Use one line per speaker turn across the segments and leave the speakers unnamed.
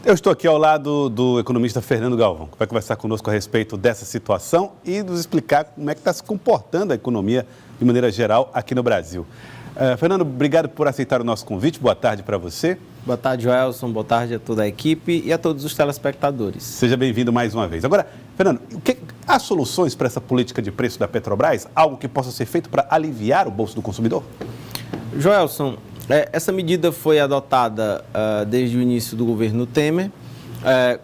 Eu estou aqui ao lado do economista Fernando Galvão, que vai conversar conosco a respeito dessa situação e nos explicar como é que está se comportando a economia de maneira geral aqui no Brasil. Fernando, obrigado por aceitar o nosso convite. Boa tarde para você.
Boa tarde, Joelson. Boa tarde a toda a equipe e a todos os telespectadores.
Seja bem-vindo mais uma vez. Agora, Fernando, há soluções para essa política de preço da Petrobras? Algo que possa ser feito para aliviar o bolso do consumidor?
Joelson, essa medida foi adotada desde o início do governo Temer,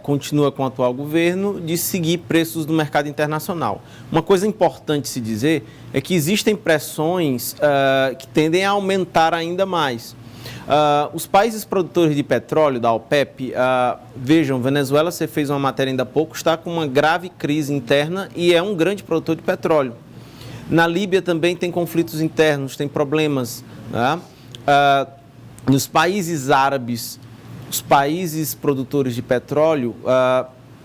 continua com o atual governo, de seguir preços do mercado internacional. Uma coisa importante se dizer é que existem pressões que tendem a aumentar ainda mais. Os países produtores de petróleo, da OPEP, vejam, Venezuela, você fez uma matéria ainda há pouco, está com uma grave crise interna e é um grande produtor de petróleo. Na Líbia também tem conflitos internos, tem problemas, né? Nos países árabes, os países produtores de petróleo,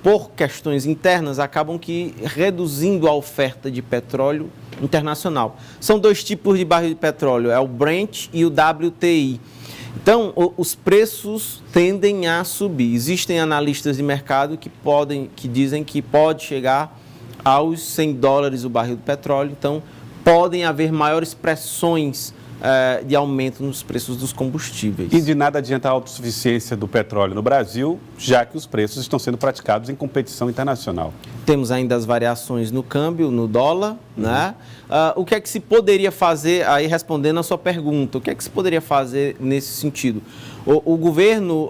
por questões internas, acabam que reduzindo a oferta de petróleo internacional. São dois tipos de barril de petróleo, é o Brent e o WTI. Então, os preços tendem a subir. Existem analistas de mercado que dizem que pode chegar aos $100 o barril de petróleo. Então, podem haver maiores pressões de aumento nos preços dos combustíveis.
E de nada adianta a autossuficiência do petróleo no Brasil, já que os preços estão sendo praticados em competição internacional.
Temos ainda as variações no câmbio, no dólar, né? O que é que se poderia fazer, aí respondendo a sua pergunta, o que é que se poderia fazer nesse sentido? O governo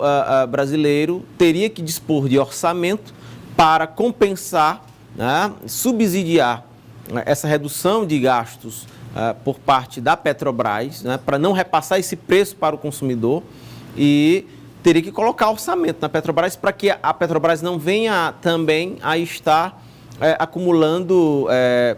brasileiro teria que dispor de orçamento para compensar, né, subsidiar essa redução de gastos por parte da Petrobras, né, para não repassar esse preço para o consumidor, e teria que colocar orçamento na Petrobras para que a Petrobras não venha também a estar acumulando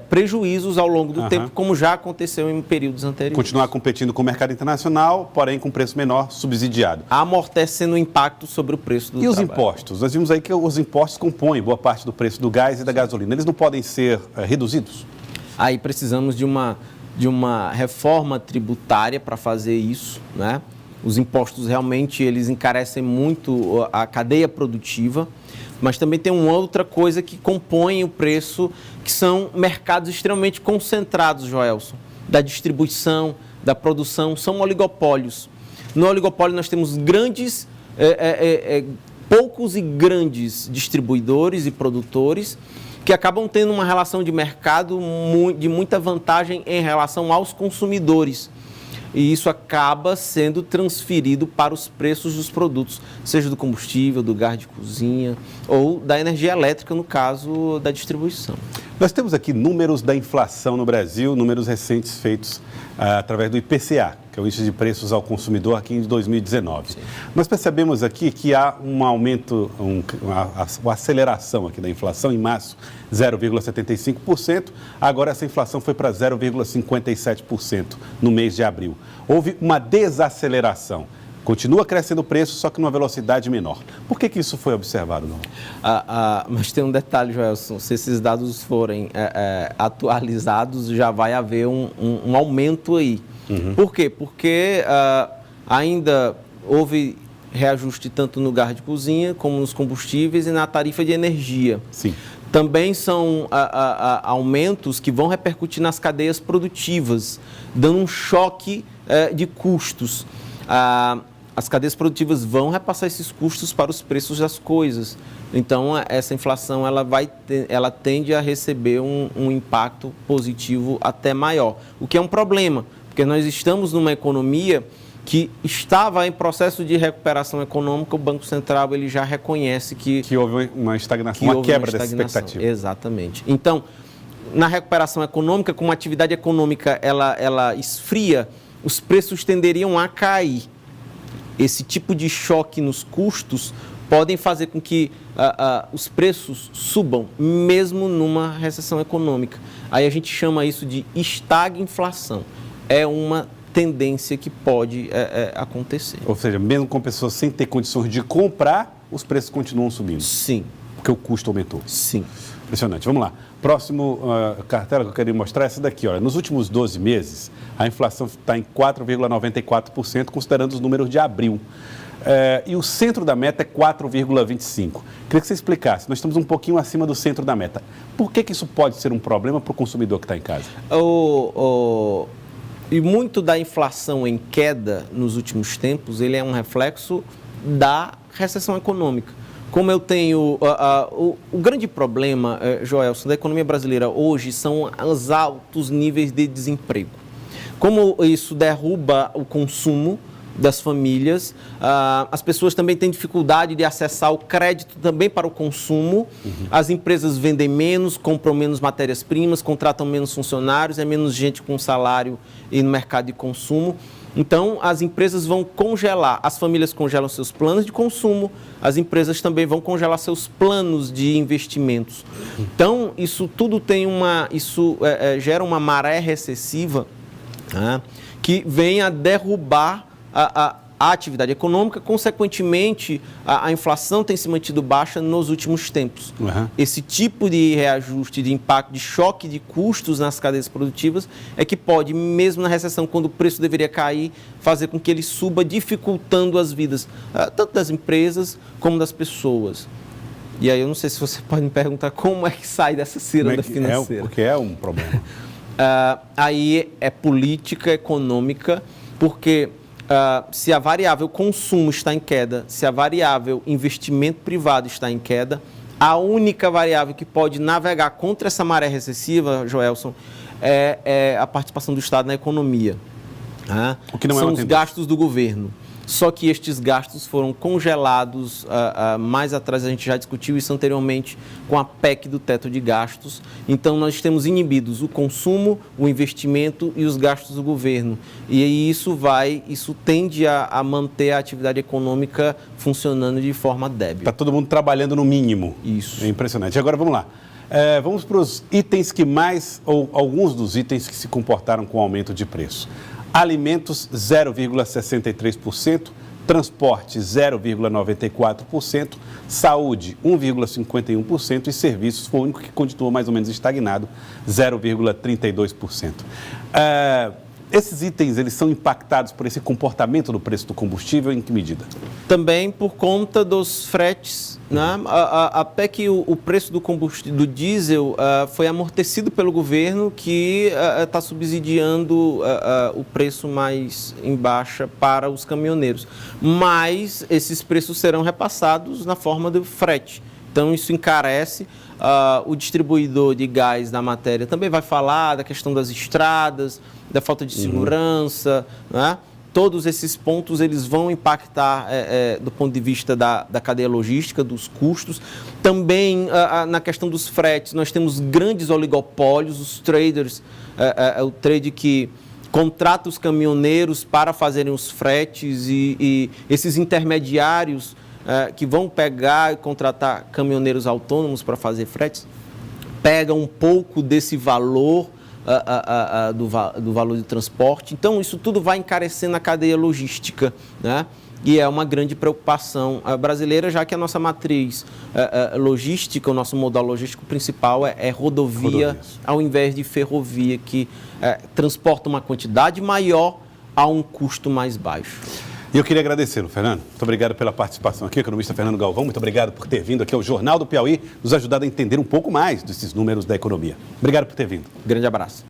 prejuízos ao longo do tempo, como já aconteceu em períodos anteriores.
Continuar competindo com o mercado internacional, porém com preço menor, subsidiado.
Amortecendo o impacto sobre o preço do trabalho.
E os impostos? Nós vimos aí que os impostos compõem boa parte do preço do gás e da gasolina. Eles não podem ser reduzidos?
Aí precisamos de uma reforma tributária para fazer isso, né? Os impostos realmente eles encarecem muito a cadeia produtiva, mas também tem uma outra coisa que compõe o preço, que são mercados extremamente concentrados, Joelson, da distribuição, da produção, são oligopólios. No oligopólio nós temos poucos e grandes distribuidores e produtores que acabam tendo uma relação de mercado de muita vantagem em relação aos consumidores. E isso acaba sendo transferido para os preços dos produtos, seja do combustível, do gás de cozinha ou da energia elétrica, no caso da distribuição.
Nós temos aqui números da inflação no Brasil, números recentes feitos através do IPCA, que é o Índice de Preços ao Consumidor aqui em 2019. Sim. Nós percebemos aqui que há um aumento, uma aceleração aqui da inflação em março, 0,75%. Agora essa inflação foi para 0,57% no mês de abril. Houve uma desaceleração. Continua crescendo o preço, só que numa velocidade menor. Por que isso foi observado, não?
Mas tem um detalhe, Joelson, se esses dados forem atualizados, já vai haver um aumento aí. Uhum. Por quê? Porque ainda houve reajuste tanto no gás de cozinha, como nos combustíveis e na tarifa de energia.
Sim.
Também são aumentos que vão repercutir nas cadeias produtivas, dando um choque de custos. As cadeias produtivas vão repassar esses custos para os preços das coisas. Então, essa inflação ela tende a receber um impacto positivo até maior, o que é um problema, porque nós estamos numa economia que estava em processo de recuperação econômica. O Banco Central ele já reconhece que
houve uma estagnação, uma quebra dessa expectativa.
Exatamente. Então, na recuperação econômica, como a atividade econômica ela esfria, os preços tenderiam a cair. Esse tipo de choque nos custos podem fazer com que os preços subam, mesmo numa recessão econômica. Aí a gente chama isso de estagflação. É uma tendência que pode acontecer.
Ou seja, mesmo com pessoas sem ter condições de comprar, os preços continuam subindo?
Sim.
Porque o custo aumentou?
Sim.
Impressionante. Vamos lá. Próximo cartela que eu queria mostrar é essa daqui. Olha, nos últimos 12 meses, a inflação está em 4,94%, considerando os números de abril. e o centro da meta é 4,25. Queria que você explicasse, nós estamos um pouquinho acima do centro da meta. Por que isso pode ser um problema para o consumidor que está em casa?
E muito da inflação em queda nos últimos tempos, ele é um reflexo da recessão econômica. Como eu tenho... o grande problema, Joelson, da economia brasileira hoje são os altos níveis de desemprego. Como isso derruba o consumo das famílias, as pessoas também têm dificuldade de acessar o crédito também para o consumo, as empresas vendem menos, compram menos matérias-primas, contratam menos funcionários, é menos gente com salário e no mercado de consumo. Então, as empresas vão congelar, as famílias congelam seus planos de consumo, as empresas também vão congelar seus planos de investimentos. Então, isso tudo tem gera uma maré recessiva, né, que vem a derrubar a atividade econômica, consequentemente, a inflação tem se mantido baixa nos últimos tempos. Esse tipo de reajuste, de impacto, de choque de custos nas cadeias produtivas é que pode, mesmo na recessão, quando o preço deveria cair, fazer com que ele suba, dificultando as vidas, tanto das empresas como das pessoas. E aí eu não sei se você pode me perguntar como é que sai dessa ciranda financeira.
Porque é um problema.
Aí é política econômica, porque... se a variável consumo está em queda, se a variável investimento privado está em queda, a única variável que pode navegar contra essa maré recessiva, Joelson, é a participação do Estado na economia.
O que não
são os gastos do governo. Só que estes gastos foram congelados, mais atrás a gente já discutiu isso anteriormente, com a PEC do teto de gastos. Então, nós temos inibidos o consumo, o investimento e os gastos do governo. E aí isso tende a manter a atividade econômica funcionando de forma débil.
Está todo mundo trabalhando no mínimo.
Isso.
É impressionante. Agora, vamos lá. Vamos para os itens ou alguns dos itens que se comportaram com aumento de preço. Alimentos, 0,63%, transporte, 0,94%, saúde, 1,51% e serviços foi o único que continuou mais ou menos estagnado, 0,32%. Esses itens, eles são impactados por esse comportamento do preço do combustível em que medida?
Também por conta dos fretes, né? Até que o preço do combustível, do diesel, foi amortecido pelo governo, que está subsidiando o preço mais em baixa para os caminhoneiros. Mas esses preços serão repassados na forma do frete. Então, isso encarece. O distribuidor de gás da matéria também vai falar da questão das estradas, da falta de segurança, né? Todos esses pontos eles vão impactar do ponto de vista da cadeia logística, dos custos. Também na questão dos fretes, nós temos grandes oligopólios, os traders, o trade que contrata os caminhoneiros para fazerem os fretes e esses intermediários que vão pegar e contratar caminhoneiros autônomos para fazer fretes, pegam um pouco desse valor do valor de transporte. Então, isso tudo vai encarecendo a cadeia logística, né? E é uma grande preocupação brasileira, já que a nossa matriz logística, o nosso modal logístico principal é rodovia, ao invés de ferrovia, que transporta uma quantidade maior a um custo mais baixo.
E eu queria agradecê-lo, Fernando. Muito obrigado pela participação aqui, economista Fernando Galvão. Muito obrigado por ter vindo aqui ao Jornal do Piauí, nos ajudado a entender um pouco mais desses números da economia. Obrigado por ter vindo.
Grande abraço.